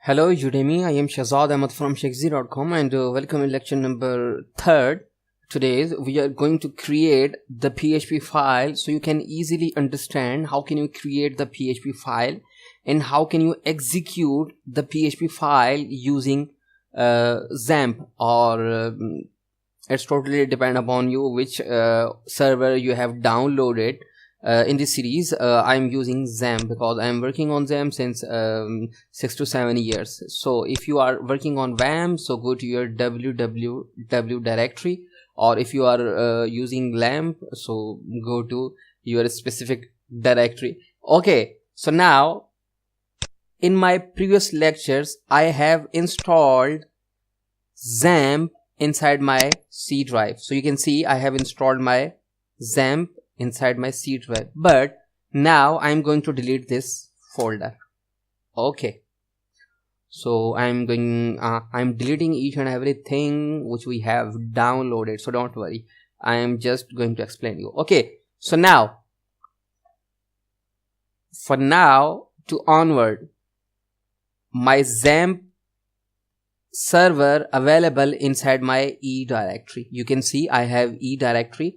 Hello Udemy, I am Shahzad Ahmed from Shakespeare.com and welcome in lecture number 3rd. Today we are going to create the PHP file so you can easily understand how can you create the PHP file and how can you execute the PHP file using XAMPP or it's totally depend upon you which server you have downloaded. In this series I'm using XAMPP because I'm working on XAMPP since 6 to 7 years. So if you are working on XAMPP, so go to your www directory, or if you are using LAMP, so go to your specific directory. Okay, so now in my previous lectures I have installed XAMPP inside my C drive. So you can see I have installed my XAMPP inside my C drive, but now I'm going to delete this folder. Okay, so I'm deleting each and everything which we have downloaded, so don't worry, I am just going to explain you. Okay, so now for now to onward, my XAMPP server available inside my E directory. You can see I have E directory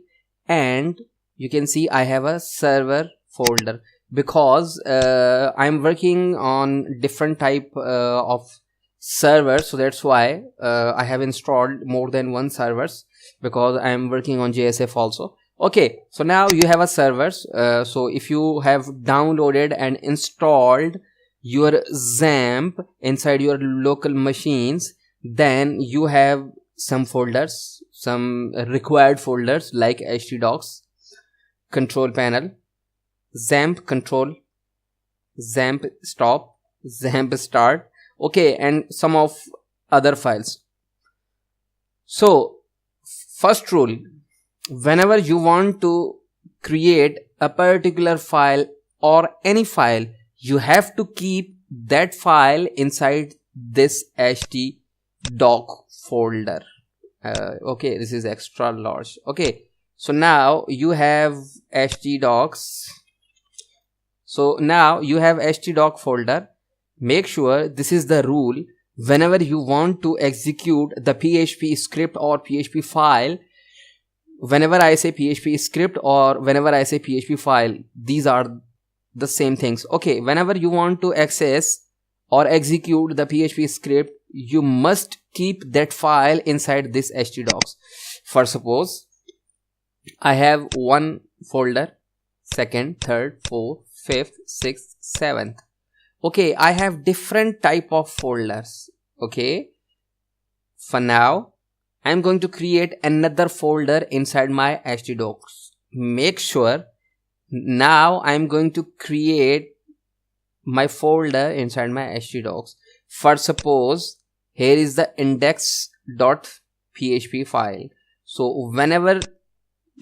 and you can see I have a server folder because I'm working on different type of servers, so that's why I have installed more than one servers because I'm working on JSF also. Okay, so now you have a servers. So if you have downloaded and installed your XAMPP inside your local machines, then you have some folders, some required folders like htdocs, control panel, XAMPP control, XAMPP stop, XAMPP start, okay, and some of other files. So first rule, whenever you want to create a particular file or any file, you have to keep that file inside this htdoc folder. Okay, this is extra large. Okay, so now you have htdocs. So now you have htdoc folder. Make sure this is the rule. Whenever you want to execute the PHP script or PHP file, whenever I say PHP script or whenever I say PHP file, these are the same things. Okay, whenever you want to access or execute the PHP script, you must keep that file inside this htdocs. For suppose I have one folder, second, third, fourth, fifth, sixth, seventh. Okay, I have different type of folders. Okay, for now I'm going to create another folder inside my htdocs. Make sure now I'm going to create my folder inside my htdocs. For suppose here is the index.php file. So whenever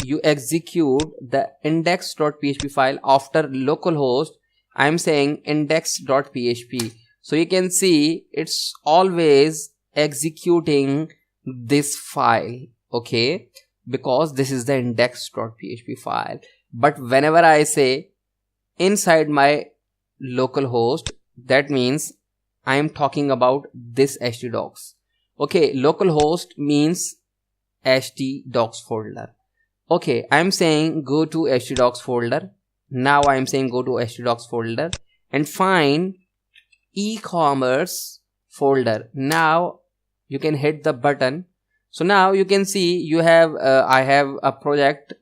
you execute the index.php file after localhost, I'm saying index.php. So you can see it's always executing this file, okay, because this is the index.php file. But whenever I say inside my localhost, that means I am talking about this htdocs. Okay, localhost means htdocs folder. Okay, I'm saying go to htdocs folder. Now I'm saying go to htdocs folder and find e-commerce folder. Now you can hit the button. So now you can see you have I have a project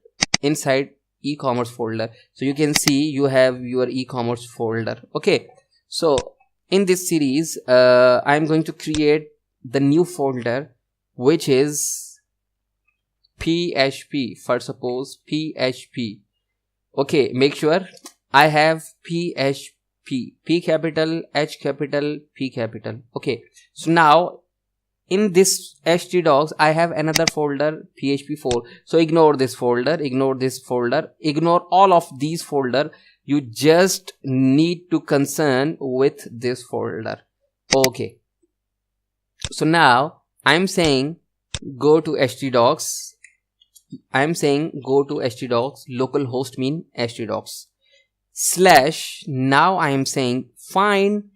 inside e-commerce folder. So you can see you have your e-commerce folder. Okay, so in this series I'm going to create the new folder which is PHP. For suppose PHP. Okay, make sure I have PHP, P capital, H capital, P capital. Okay, so now in this htdocs I have another folder php4. So ignore this folder, ignore this folder, ignore all of these folder. You just need to concern with this folder. Okay, so now I'm saying go to htdocs. I'm saying go to htdocs, localhost mean htdocs, slash, now I am saying find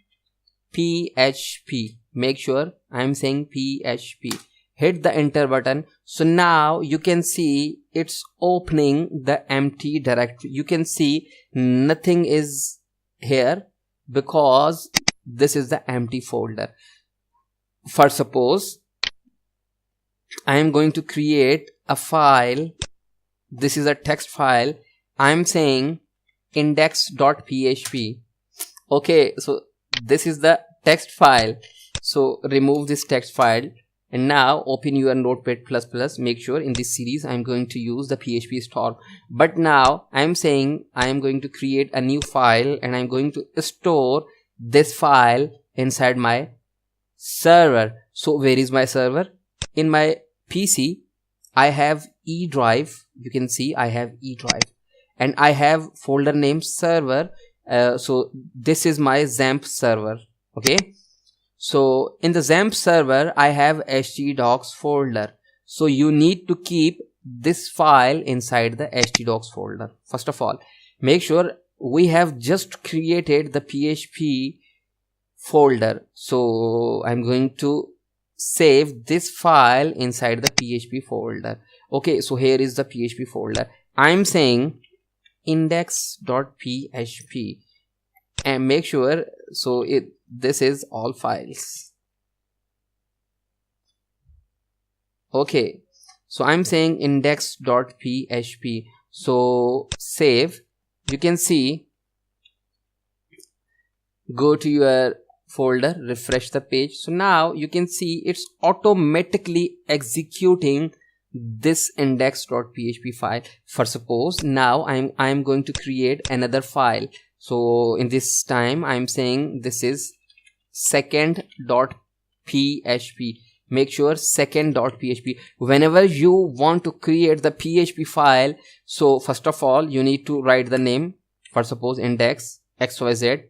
php. Make sure I'm saying php. Hit the enter button. So now you can see it's opening the empty directory. You can see nothing is here because this is the empty folder. For suppose I am going to create a file. This is a text file. I'm saying index.php. Okay, so this is the text file. So remove this text file and now open your Notepad++. Make sure in this series I'm going to use the PHP storm. But now I'm saying I'm going to create a new file and I'm going to store this file inside my server. So where is my server? In my PC I have E drive. You can see I have E drive and I have folder name server. So this is my XAMPP server. Okay, so in the XAMPP server I have htdocs folder. So you need to keep this file inside the htdocs folder. First of all, make sure we have just created the PHP folder. So I'm going to save this file inside the PHP folder. Okay, so here is the PHP folder. I'm saying index.php and make sure so this is all files. Okay, so I'm saying index.php. So save. You can see, go to your folder, refresh the page. So now you can see it's automatically executing this index.php file. For suppose now I'm going to create another file. So in this time I'm saying this is second.php. Make sure second.php. Whenever you want to create the PHP file, so first of all you need to write the name. For suppose index xyz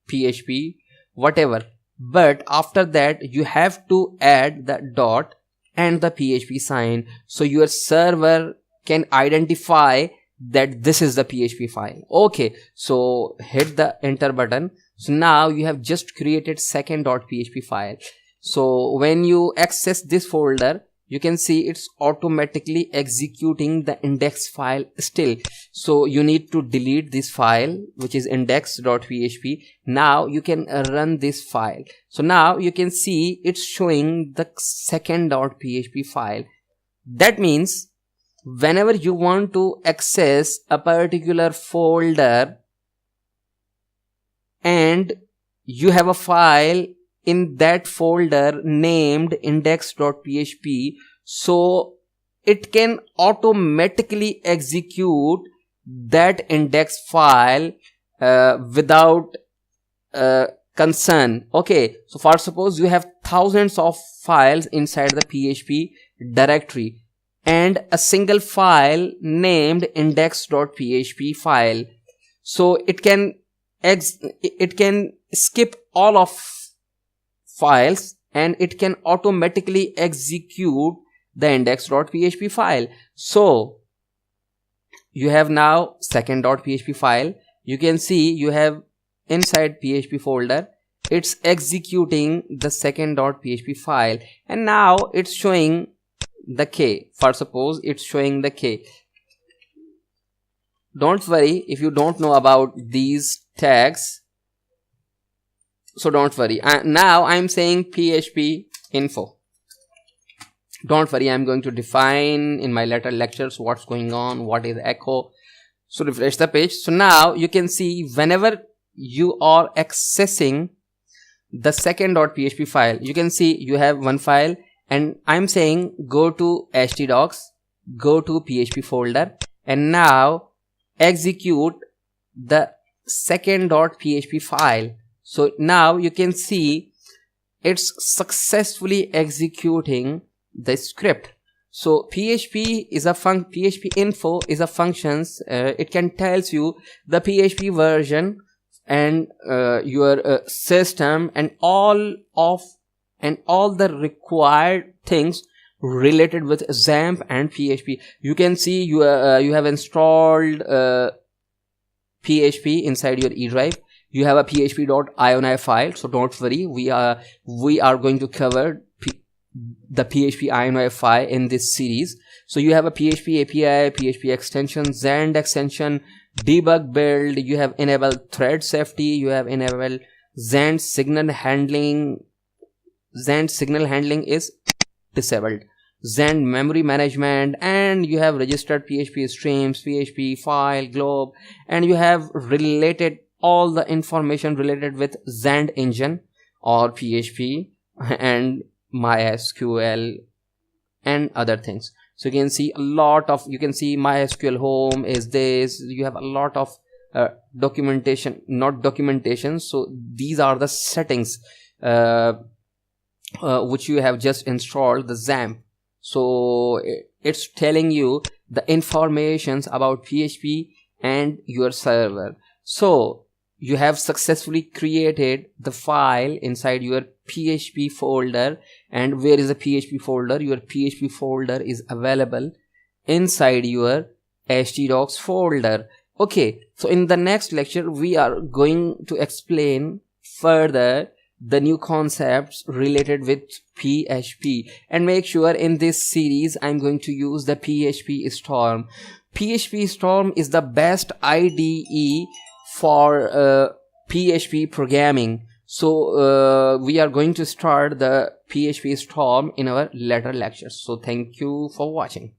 php whatever, but after that you have to add the dot and the PHP sign so your server can identify that this is the PHP file. Okay, so hit the enter button. So now you have just created second.php file. So when you access this folder, you can see it's automatically executing the index file still. So you need to delete this file which is index.php. Now you can run this file. So now you can see it's showing the second.php file. That means whenever you want to access a particular folder and you have a file in that folder named index.php, so it can automatically execute that index file without concern. Okay, so for suppose you have thousands of files inside the PHP directory and a single file named index.php file, so it can skip all of files and it can automatically execute the index.php file. So you have now second.php file. You can see you have inside PHP folder, it's executing the second.php file and now it's showing the K. For suppose it's showing the K. Don't worry if you don't know about these tags. So don't worry. Now I'm saying PHP info. Don't worry, I'm going to define in my later lectures what's going on, what is echo. So refresh the page. So now you can see whenever you are accessing the second.php file, you can see you have one file and I'm saying go to htdocs, go to PHP folder and now execute the second.php file. So now you can see it's successfully executing the script. So PHP is a PHP info is a functions. It can tells you the PHP version and your system and all the required things related with XAMPP and PHP. You can see you have installed PHP inside your E drive. you have a php.ini file, so don't worry, we are going to cover the php ini file in this series. So you have a php API, php extension, Zend extension, debug build, you have enabled thread safety, you have enabled Zend signal handling. Zend signal handling is disabled. Zend memory management, and you have registered PHP streams, PHP file, globe, and you have related all the information related with Zend engine or PHP and MySQL and other things. So you can see a lot of, you can see MySQL home is this, you have a lot of documentation, not documentation. So these are the settings which you have just installed, the XAMPP. So it's telling you the informations about PHP and your server. So you have successfully created the file inside your PHP folder. And where is the PHP folder? Your PHP folder is available inside your htdocs folder. Okay, so in the next lecture we are going to explain further the new concepts related with PHP, and make sure in this series I'm going to use the PHP Storm. PHP Storm is the best IDE for PHP programming. So we are going to start the PHP Storm in our later lectures. So thank you for watching.